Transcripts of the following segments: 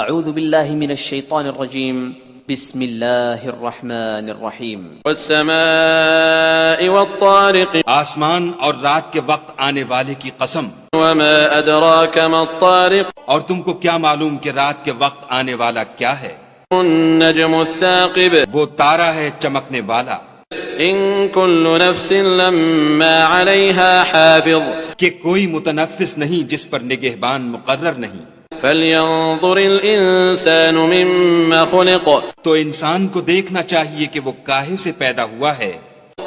اعوذ باللہ من الشیطان الرجیم بسم اللہ الرحمن الرحیم والسماء والطارق آسمان اور رات کے وقت آنے والے کی قسم، وما أدراك ما الطارق اور تم کو کیا معلوم کہ رات کے وقت آنے والا کیا ہے؟ النجم الثاقب وہ تارا ہے چمکنے والا، إن كل نفس لما عليها حافظ کہ کوئی متنفس نہیں جس پر نگہبان مقرر نہیں۔ فلينظر الإنسان مما خلق تو انسان کو دیکھنا چاہیے کہ وہ کاہے سے پیدا ہوا ہے۔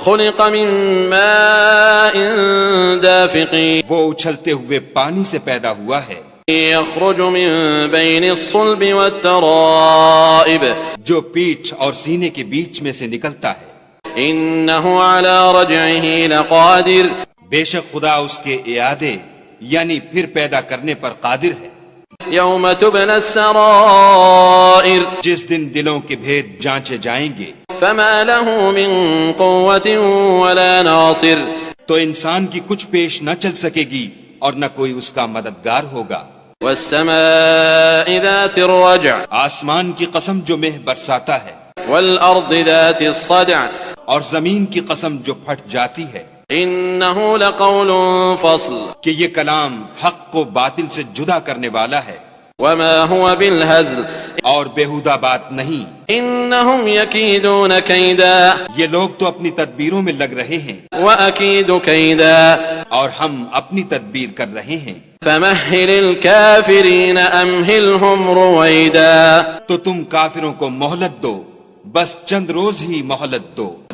خلق من ماء دافق وہ اچھلتے ہوئے پانی سے پیدا ہوا ہے، يخرج من بين الصلب والترائب جو پیٹھ اور سینے کے بیچ میں سے نکلتا ہے۔ إنه على رجعه لقادر بے شک خدا اس کے اعادے یعنی پھر پیدا کرنے پر قادر ہے۔ يوم تبلى السرائر جس دن دلوں کے بھید جانچے جائیں گے، فما له من قوة ولا ناصر تو انسان کی کچھ پیش نہ چل سکے گی اور نہ کوئی اس کا مددگار ہوگا۔ والسماء ذات الرجع آسمان کی قسم جو مہ برساتا ہے، والأرض ذات الصدع اور زمین کی قسم جو پھٹ جاتی ہے، إنه لقول فصل کہ یہ کلام حق کو باطل سے جدا کرنے والا ہے وما هو بالهزل اور بیہودہ بات نہیں۔ إنهم يكيدون كيدا یہ لوگ تو اپنی تدبیروں میں لگ رہے ہیں وأكيد كيدا اور ہم اپنی تدبیر کر رہے ہیں۔ فمهل الكافرين أمهلهم رويدا تو تم کافروں کو مہلت دو، بس چند روز ہی مہلت دو۔